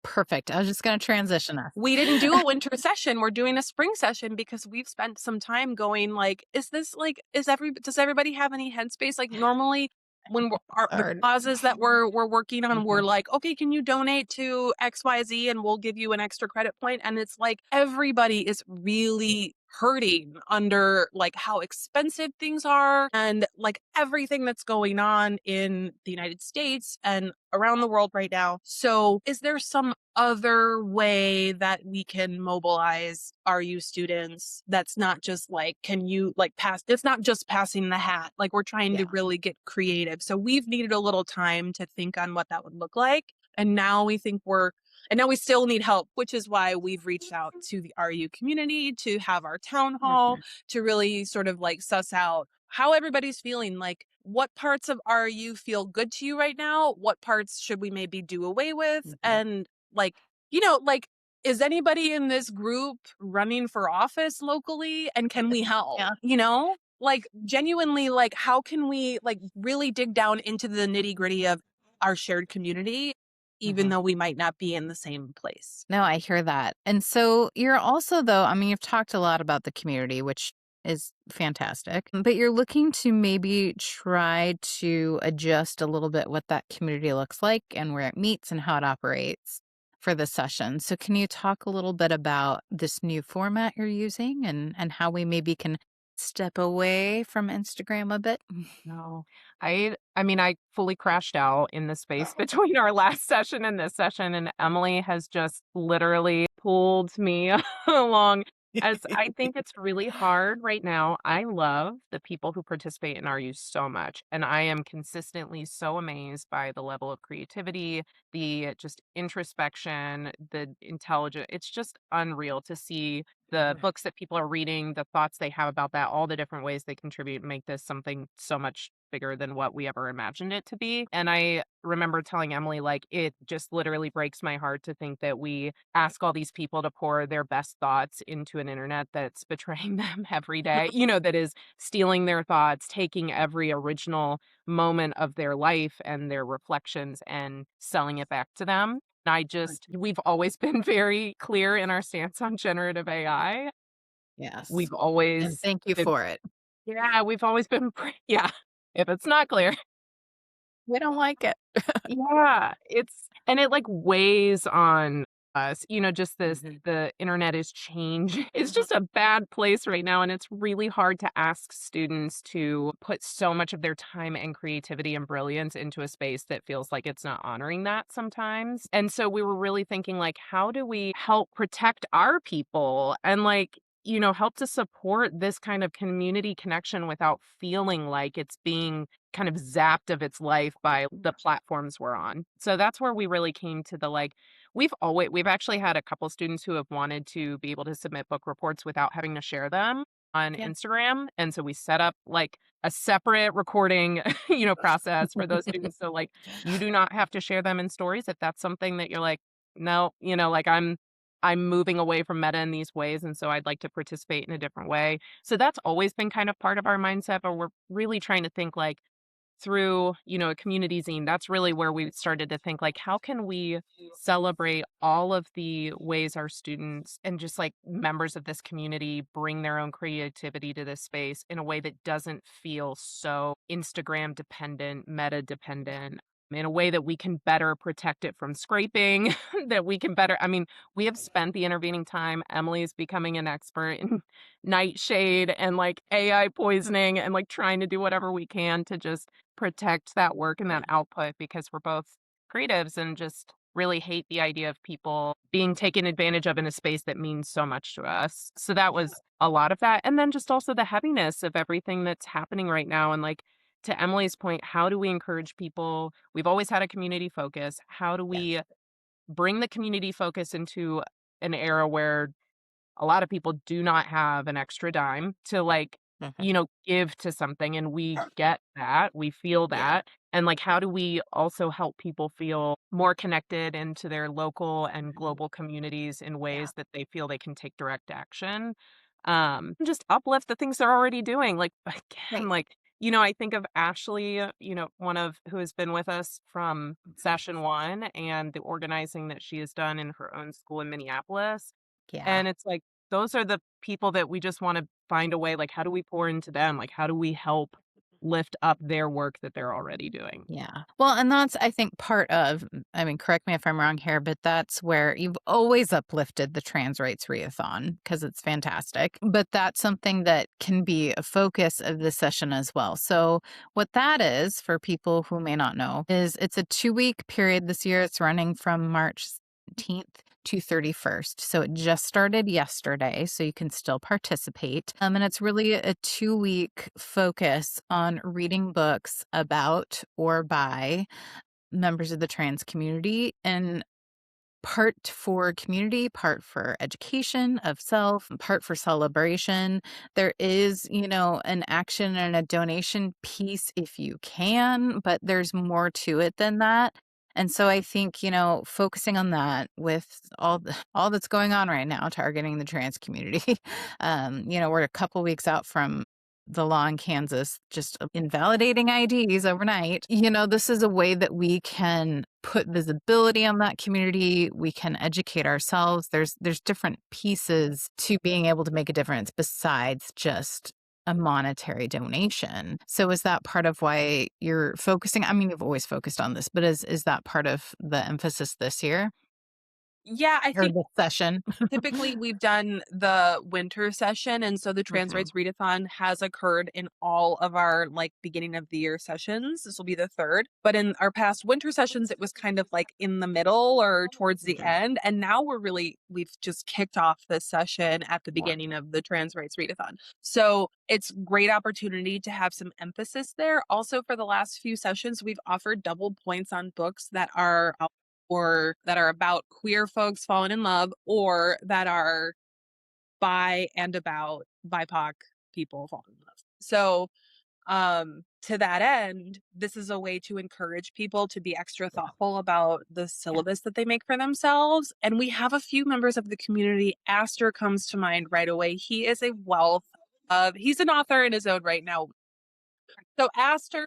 perfect. I was just going to transition us. We didn't do a winter session. We're doing a spring session because we've spent some time going like, does everybody have any headspace? Like normally when the causes that we're working on, we're like, okay, can you donate to XYZ and we'll give you an extra credit point? And it's like, everybody is really hurting under like how expensive things are and like everything that's going on in the United States and around the world right now. So, is there some other way that we can mobilize RU students that's not just like, can you like pass? It's not just passing the hat. Like, we're trying to really get creative. So, we've needed a little time to think on what that would look like. And now we think and now we still need help, which is why we've reached out to the RU community to have our town hall to really sort of like suss out how everybody's feeling. Like, what parts of RU feel good to you right now? What parts should we maybe do away with? And like, like, is anybody in this group running for office locally? And can we help? Like, genuinely, like, how can we like really dig down into the nitty gritty of our shared community, even though we might not be in the same place? No, I hear that. And so you're also, though, I mean, you've talked a lot about the community, which is fantastic, but you're looking to maybe try to adjust a little bit what that community looks like and where it meets and how it operates for the session. So can you talk a little bit about this new format you're using and how we maybe can step away from Instagram a bit? No. I mean, I fully crashed out in the space between our last session and this session, and Emily has just literally pulled me along as I think it's really hard right now. I love the people who participate in RU so much, and I am consistently so amazed by the level of creativity, the just introspection, the intelligence. It's just unreal to see the books that people are reading, the thoughts they have about that, all the different ways they contribute and make this something so much bigger than what we ever imagined it to be. And I remember telling Emily, like, it just literally breaks my heart to think that we ask all these people to pour their best thoughts into an internet that's betraying them every day, that is stealing their thoughts, taking every original moment of their life and their reflections and selling it back to them. We've always been very clear in our stance on generative AI. Yes. We've And always thank you been, for it. yeah, we've always been, yeah. If it's not clear, We don't like it. yeah, and it like weighs on us, just the internet is change. It's just a bad place right now. And it's really hard to ask students to put so much of their time and creativity and brilliance into a space that feels like it's not honoring that sometimes. And so we were really thinking, like, how do we help protect our people and like, help to support this kind of community connection without feeling like it's being kind of zapped of its life by the platforms we're on. So that's where we really came to the like we've actually had a couple students who have wanted to be able to submit book reports without having to share them on Yeah. Instagram. And so we set up like a separate recording, process for those students. So like you do not have to share them in stories if that's something that you're like, no, like I'm moving away from meta in these ways. And so I'd like to participate in a different way. So that's always been kind of part of our mindset, but we're really trying to think like through, a community zine, that's really where we started to think like, how can we celebrate all of the ways our students and just like members of this community bring their own creativity to this space in a way that doesn't feel so Instagram dependent, meta dependent, in a way that we can better protect it from scraping, that we can better, I mean, we have spent the intervening time. Emily is becoming an expert in nightshade and like AI poisoning and like trying to do whatever we can to just protect that work and that output because we're both creatives and just really hate the idea of people being taken advantage of in a space that means so much to us. So that was a lot of that. And then just also the heaviness of everything that's happening right now. And like to Emily's point, how do we encourage people? We've always had a community focus. How do we bring the community focus into an era where a lot of people do not have an extra dime to like, give to something. And we get that, we feel that. And like, how do we also help people feel more connected into their local and global communities in ways that they feel they can take direct action? Just uplift the things they're already doing. Like, again, like, I think of Ashley, one of who has been with us from session one and the organizing that she has done in her own school in Minneapolis. Yeah. And it's like, those are the people that we just want to find a way, like, how do we pour into them? Like, how do we help lift up their work that they're already doing. Yeah. Well, and that's, I think, part of, I mean, correct me if I'm wrong here, but that's where you've always uplifted the trans rights readathon because it's fantastic. But that's something that can be a focus of the session as well. So, what that is for people who may not know is it's a 2-week period this year. It's running from March 17th to 31st. So it just started yesterday, so you can still participate. And it's really a 2-week focus on reading books about or by members of the trans community, and part for community, part for education of self, part for celebration. There is, an action and a donation piece if you can, but there's more to it than that. And so I think, focusing on that with all that's going on right now, targeting the trans community, we're a couple weeks out from the law in Kansas just invalidating IDs overnight. This is a way that we can put visibility on that community. We can educate ourselves. There's different pieces to being able to make a difference besides just a monetary donation. So is that part of why you're focusing? I mean, you've always focused on this, but is that part of the emphasis this year Yeah, I or think this session? typically we've done the winter session, and so the Trans Mhm. Rights Readathon has occurred in all of our beginning of the year sessions. This will be the third. But in our past winter sessions, it was kind of like in the middle or towards the Mhm. end. And now we've just kicked off this session at the Yeah. beginning of the Trans Rights Readathon. So it's great opportunity to have some emphasis there. Also, for the last few sessions, we've offered double points on books that are or that are about queer folks falling in love, or that are by and about BIPOC people falling in love. So, to that end, this is a way to encourage people to be extra thoughtful about the syllabus that they make for themselves. And we have a few members of the community. Aster comes to mind right away. He is a wealth of, he's an author in his own right now. So Aster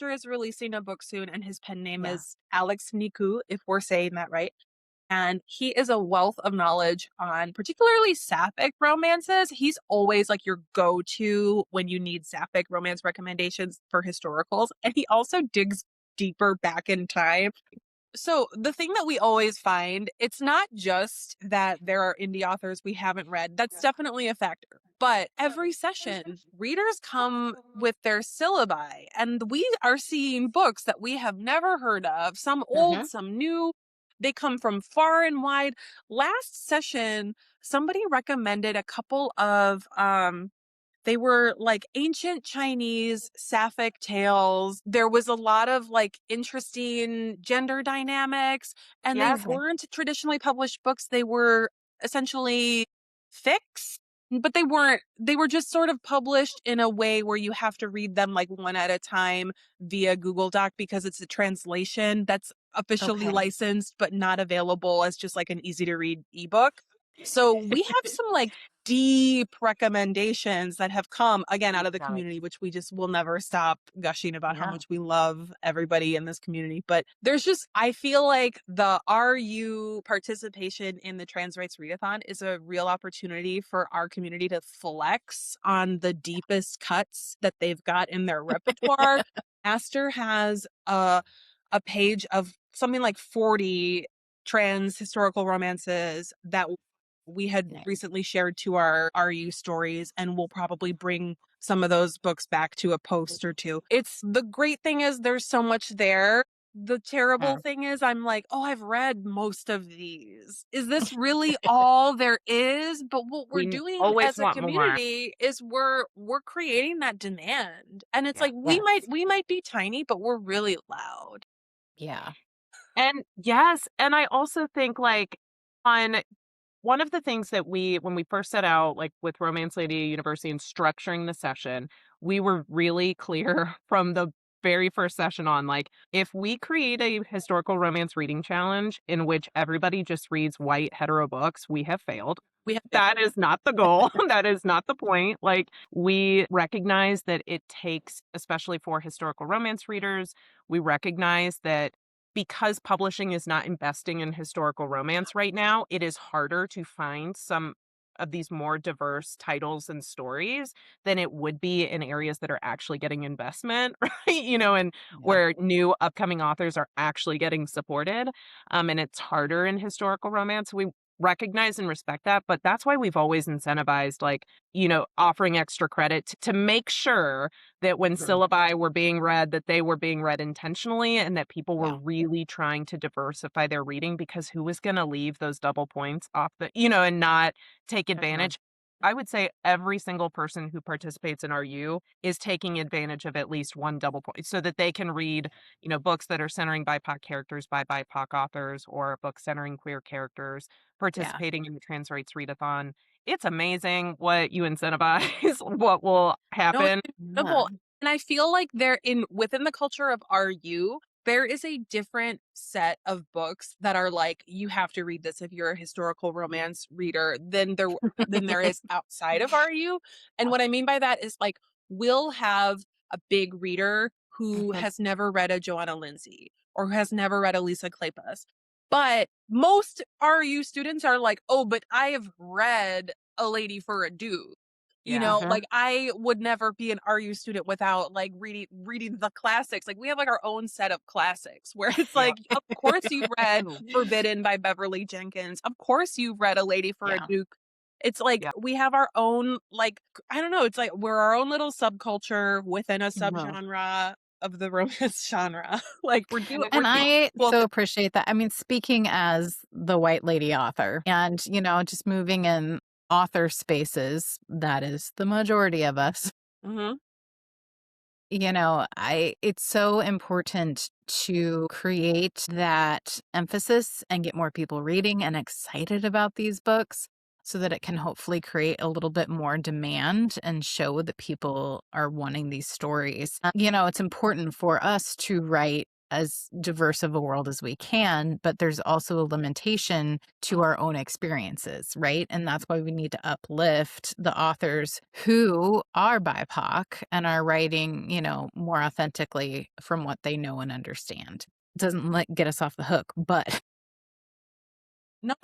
is releasing a book soon, and his pen name Yeah. is Alex Niku, if we're saying that right. And he is a wealth of knowledge on particularly sapphic romances. He's always like your go-to when you need sapphic romance recommendations for historicals. And he also digs deeper back in time. So the thing that we always find, it's not just that there are indie authors we haven't read. That's definitely a factor. But every session, readers come with their syllabi, and we are seeing books that we have never heard of, some old, some new. They come from far and wide. Last session, somebody recommended a couple of they were like ancient Chinese sapphic tales. There was a lot of interesting gender dynamics, and they weren't traditionally published books. They were essentially fics, but they were just sort of published in a way where you have to read them like one at a time via Google Doc because it's a translation that's officially licensed but not available as just like an easy to read ebook. So we have some deep recommendations that have come again out of the community, which we just will never stop gushing about how much we love everybody in this community. But I feel like the RU participation in the Trans Rights Readathon is a real opportunity for our community to flex on the deepest cuts that they've got in their repertoire. Aster has a page of something like 40 trans historical romances that we had recently shared to our RU stories, and we'll probably bring some of those books back to a post or two. It's the great thing is there's so much there. The terrible thing is I'm like, oh, I've read most of these. Is this really all there is? But what we're We doing always as a want more. community is we're creating that demand. And it's like we might be tiny, but we're really loud. Yeah. And yes, and I also think on one of the things that when we first set out, with Romancelandia University and structuring the session, we were really clear from the very first session on, if we create a historical romance reading challenge in which everybody just reads white hetero books, we have failed. That is not the goal. That is not the point. We recognize that it takes, especially for historical romance readers, we recognize that because publishing is not investing in historical romance right now, it is harder to find some of these more diverse titles and stories than it would be in areas that are actually getting investment, right? And where new upcoming authors are actually getting supported. And it's harder in historical romance. We recognize and respect that, but that's why we've always incentivized, like, offering extra credit to make sure that when syllabi were being read, that they were being read intentionally and that people were really trying to diversify their reading, because who was going to leave those double points off and not take advantage. I would say every single person who participates in RU is taking advantage of at least one double point so that they can read, books that are centering BIPOC characters by BIPOC authors, or books centering queer characters, participating in the Trans Rights Readathon. It's amazing what you incentivize, what will No, it's happen. incredible. And I feel like within the culture of RU, there is a different set of books that are like, you have to read this if you're a historical romance reader than there is outside of RU. And what I mean by that is, like, we'll have a big reader who has never read a Joanna Lindsay or who has never read a Lisa Kleypas. But most RU students are like, oh, but I have read A Lady for a Dude. Like, I would never be an RU student without, like, reading the classics. Like, we have, like, our own set of classics where it's like, of course you've read Forbidden by Beverly Jenkins. Of course you've read A Lady for a Duke. It's like we have our own, like, I don't know, it's like we're our own little subculture within a subgenre of the romance genre. Like, And I so appreciate that. I mean, speaking as the white lady author and, just moving in author spaces, that is the majority of us. It's so important to create that emphasis and get more people reading and excited about these books so that it can hopefully create a little bit more demand and show that people are wanting these stories. It's important for us to write as diverse of a world as we can, but there's also a limitation to our own experiences, right? And that's why we need to uplift the authors who are BIPOC and are writing, more authentically from what they know and understand. It doesn't get us off the hook, but no,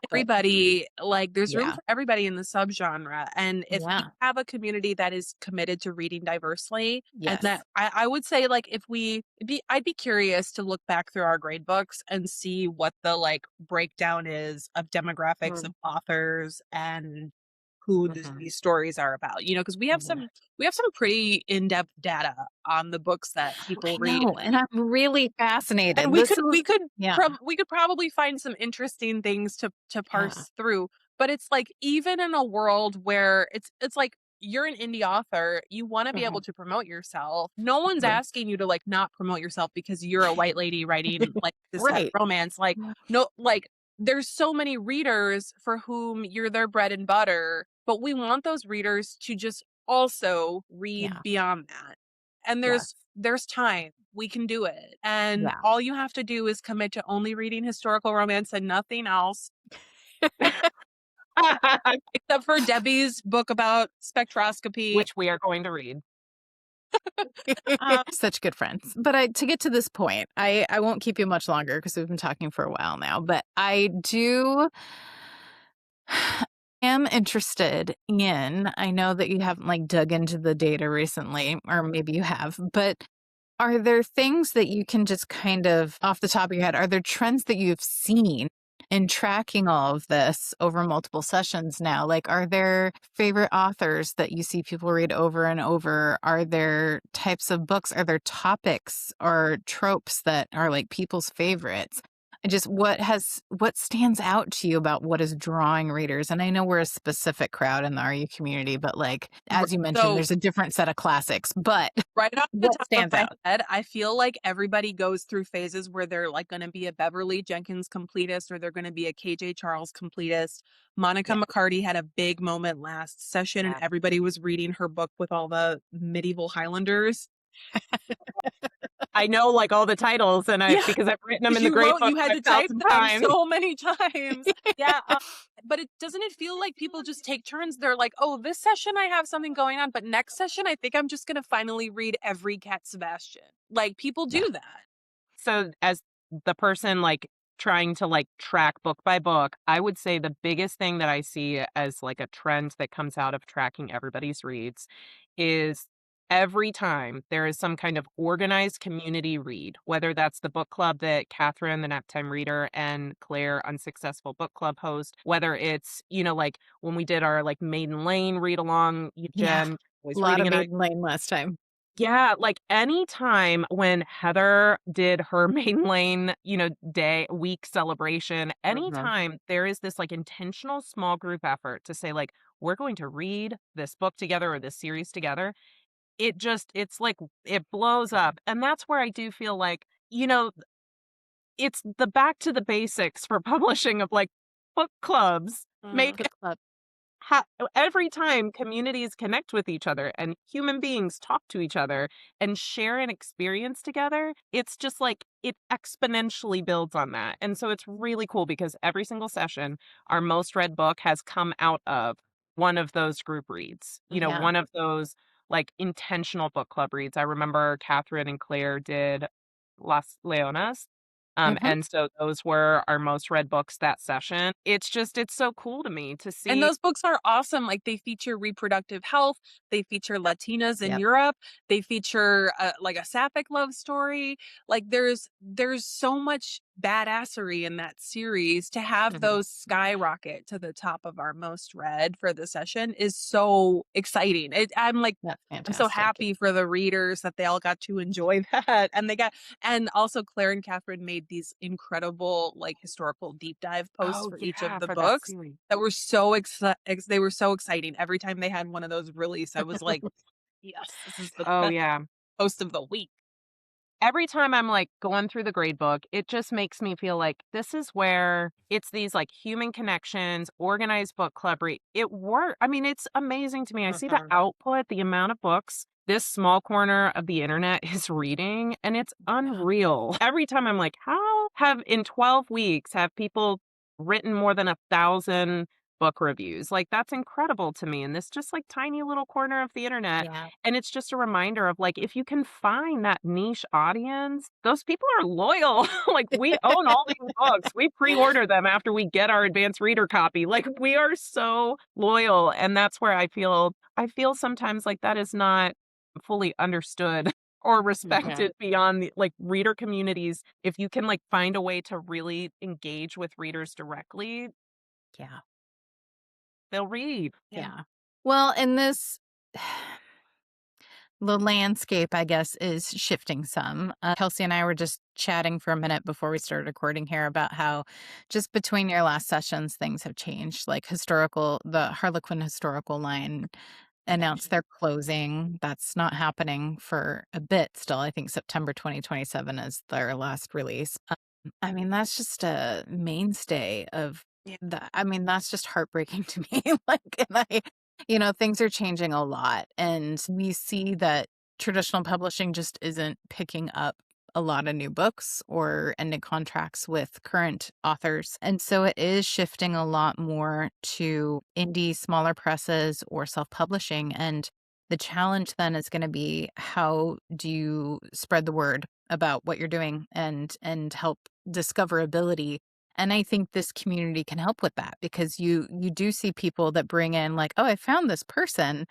everybody, like, there's room for everybody in the subgenre. And if we have a community that is committed to reading diversely, and that I would say, like, I'd be curious to look back through our grade books and see what the, like, breakdown is of demographics of authors and who these stories are about, because we have some pretty in-depth data on the books that people read. And I'm really fascinated. And we could probably find some interesting things to parse through. But it's like, even in a world where it's like, you're an indie author, you want to be able to promote yourself. No one's asking you to, like, not promote yourself because you're a white lady writing, like, this kind of romance. Like, no, like, there's so many readers for whom you're their bread and butter, but we want those readers to just also read beyond that. And there's time. We can do it. And all you have to do is commit to only reading historical romance and nothing else. Except for Debbie's book about spectroscopy, which we are going to read. Such good friends. But to get to this point, I won't keep you much longer because we've been talking for a while now, but I am interested I know that you haven't, like, dug into the data recently, or maybe you have, but are there things that you can just kind of off the top of your head, are there trends that you've seen in tracking all of this over multiple sessions now? Like, are there favorite authors that you see people read over and over? Are there types of books? Are there topics or tropes that are, like, people's favorites? And just what stands out to you about what is drawing readers? And I know we're a specific crowd in the RU community, but, like, as you mentioned, there's a different set of classics, but right off the top of my head, I feel like everybody goes through phases where they're, like, going to be a Beverly Jenkins completist, or they're going to be a KJ Charles completist. Monica McCarty had a big moment last session, and everybody was reading her book with all the medieval Highlanders. I know, like, all the titles, and because I've written them in the grade book. You had to type them so many times. But doesn't it feel like people just take turns? They're like, oh, this session I have something going on, but next session I think I'm just going to finally read every Cat Sebastian. Like, people do that. So as the person, like, trying to like track book by book, I would say the biggest thing that I see as like a trend that comes out of tracking everybody's reads is every time there is some kind of organized community read, whether that's the book club that Catherine, the Naptime Reader, and Claire, Unsuccessful Book Club host, whether it's, like when we did our like Maiden Lane read along, Yeah. Jen A was lot reading of and I Maiden Lane last time. yeah, like any time when Heather did her Maiden Lane, week celebration, anytime there is this like intentional small group effort to say like, we're going to read this book together or this series together, it's like it blows up. And that's where I do feel like, it's the back to the basics for publishing of like book clubs. Make Book club. every time communities connect with each other and human beings talk to each other and share an experience together, it's just like it exponentially builds on that. And so it's really cool because every single session, our most read book has come out of one of those group reads, Yeah. one of those like intentional book club reads. I remember Catherine and Claire did Las Leonas. And so those were our most read books that session. It's so cool to me to And see. those books are awesome. Like they feature reproductive health. They feature Latinas in Yep. Europe. They feature like a sapphic love story. Like there's so much badassery in that series. To have those skyrocket to the top of our most read for the session is so exciting. That's I'm so fantastic. happy for the readers that they all got to enjoy that. And also Claire and Catherine made these incredible like historical deep dive posts for each of the For that books series. that were they were so exciting. Every time they had one of those release, I was like, yes, this is the Oh best yeah. post of the week. Every time I'm like going through the grade book, it just makes me feel like this is where it's these like human connections, organized book club read. It work. I mean, it's amazing to me. I see the output, the amount of books this small corner of the internet is reading, and it's unreal. Every time I'm like, how have in 12 weeks have people written more than 1,000 book reviews? Like that's incredible to me. And this just like tiny little corner of the internet. Yeah. And it's just a reminder of like, if you can find that niche audience, those people are loyal. Like we own all these books. We pre-order them after we get our advanced reader copy. Like we are so loyal. And that's where I feel sometimes like that is not fully understood or respected beyond the like reader communities. If you can like find a way to really engage with readers directly, Yeah. they'll read. Yeah. Well, in this, the landscape, I guess, is shifting some. Kelsey and I were just chatting for a minute before we started recording here about how just between your last sessions, things have changed. Like the Harlequin historical line announced their closing. That's not happening for a bit still. I think September 2027 is their last release. I mean, that's just a mainstay of that. I mean, that's just heartbreaking to me. Things are changing a lot. And we see that traditional publishing just isn't picking up a lot of new books or ending contracts with current authors. And so it is shifting a lot more to indie, smaller presses or self-publishing. And the challenge then is going to be, how do you spread the word about what you're doing and help discoverability? And I think this community can help with that, because you do see people that bring in like, oh, I found this person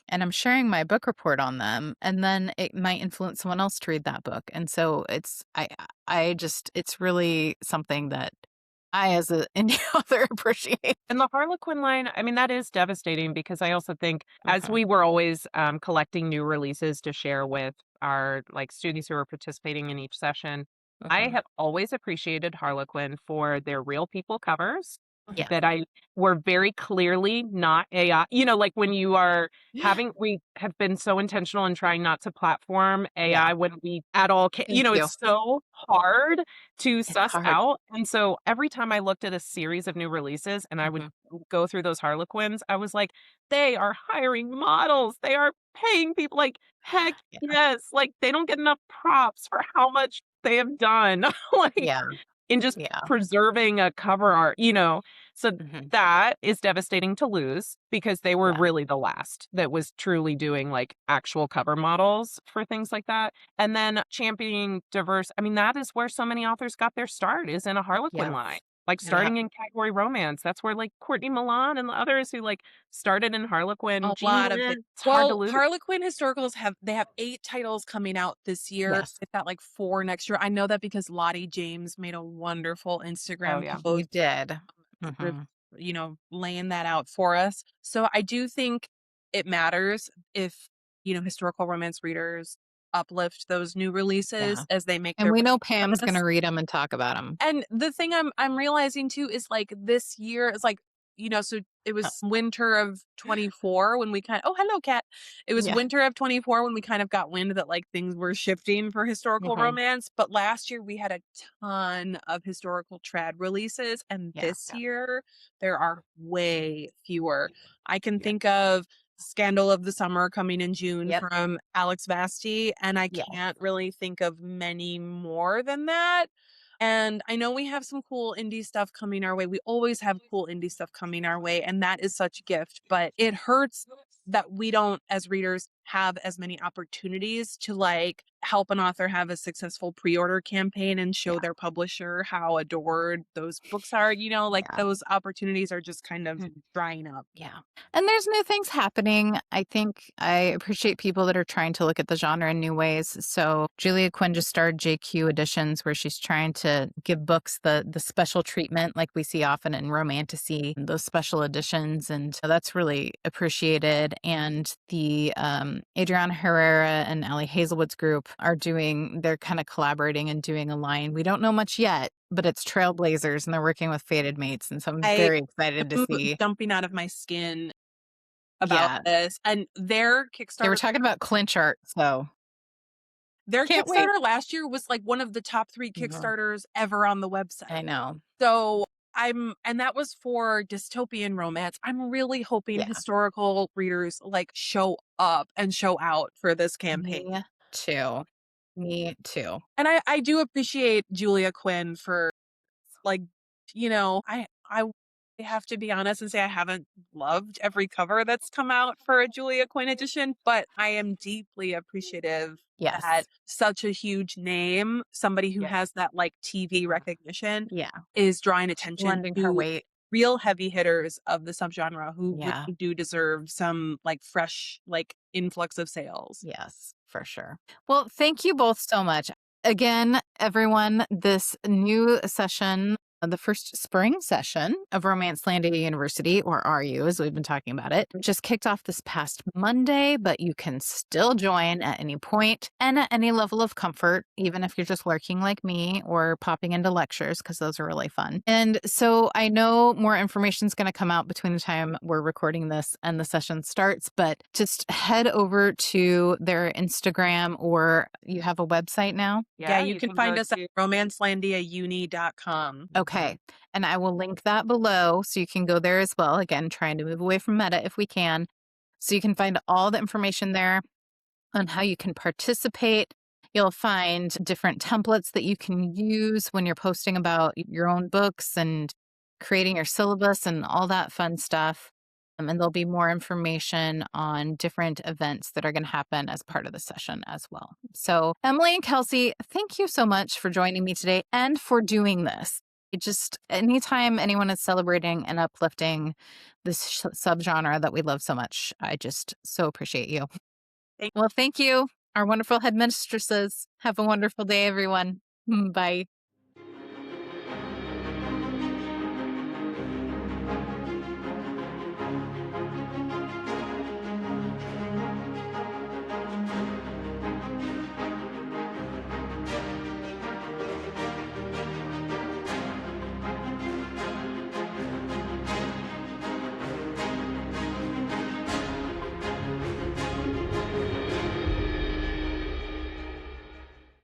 and I'm sharing my book report on them, and then it might influence someone else to read that book. And so it's really something that I, as an indie author, appreciate. And the Harlequin line, I mean, that is devastating because I also think as we were always collecting new releases to share with our like students who are participating in each session, I have always appreciated Harlequin for their real people covers Yeah. that I were very clearly not AI. Like when you are we have been so intentional in trying not to platform AI when we at all can. Thank you. It's so hard to It's suss hard. out. And so every time I looked at a series of new releases and I would go through those Harlequins, I was like, they are hiring models. They are paying people like, heck yes. Like they don't get enough props for how much they have done. Like Yeah. in just preserving a cover art, So that is devastating to lose because they were really the last that was truly doing like actual cover models for things like that. And then championing diverse, I mean, that is where so many authors got their start, is in a Harlequin line. Like starting in category romance. That's where like Courtney Milan and the others who like started in Harlequin. A Jean lot of Lynn, it. it's hard to Well, lose. Harlequin historicals have 8 titles coming out this year. Yes. They've got like 4 next year. I know that because Andie James made a wonderful Instagram He post, did. laying that out for us. So I do think it matters if, historical romance readers uplift those new releases as they make And their we know way Pam's to going to us. read them and talk about them. And the thing I'm realizing too is like this year is like, so it was winter of 24 when we oh, hello, cat. It was winter of 24 when we kind of got wind that like things were shifting for historical romance. But last year we had a ton of historical trad releases. And this year there are way fewer. I can think of Scandal of the Summer coming in June from Alex Vasti. And I can't really think of many more than that. And I know we have some cool indie stuff coming our way. We always have cool indie stuff coming our way. And that is such a gift. But it hurts that we don't, as readers, have as many opportunities to like help an author have a successful pre-order campaign and show their publisher how adored those books are. Those opportunities are just kind of drying up. Yeah. And there's new things happening. I think I appreciate people that are trying to look at the genre in new ways. So Julia Quinn just started JQ editions, where she's trying to give books the special treatment like we see often in Romantasy, those special editions. And that's really appreciated. And the Adriana Herrera and Ali Hazelwood's group they're kind of collaborating and doing a line. We don't know much yet, but it's Trailblazers, and they're working with Fated Mates. And so I'm very excited to see. Jumping out of my skin about this. And their Kickstarter. They were talking about clinch art, so. Their Kickstarter last year was like one of the top 3 Kickstarters ever on the website. I know. So and that was for dystopian romance. I'm really hoping historical readers like show up and show out for this campaign. Me too. And I do appreciate Julia Quinn for like, I have to be honest and say I haven't loved every cover that's come out for a Julia Quinn edition, but I am deeply appreciative that such a huge name, somebody who has that like TV recognition, is drawing attention to her weight. Real heavy hitters of the subgenre who really do deserve some like fresh like influx of sales. Yes, for sure. Well, thank you both so much. Again, everyone, this new session, the first spring session of Romancelandia University, or RU as we've been talking about it, just kicked off this past Monday, but you can still join at any point and at any level of comfort, even if you're just lurking like me or popping into lectures, because those are really fun. And so I know more information is going to come out between the time we're recording this and the session starts, but just head over to their Instagram, or you have a website now? Yeah, you can find us at romancelandiauni.com. Okay. And I will link that below so you can go there as well. Again, trying to move away from meta if we can. So you can find all the information there on how you can participate. You'll find different templates that you can use when you're posting about your own books and creating your syllabus and all that fun stuff. And there'll be more information on different events that are going to happen as part of the session as well. So Emily and Kelsey, thank you so much for joining me today and for doing this. Just anytime anyone is celebrating and uplifting this subgenre that we love so much, I just so appreciate you. Well, thank you, our wonderful headmistresses. Have a wonderful day, everyone. Bye.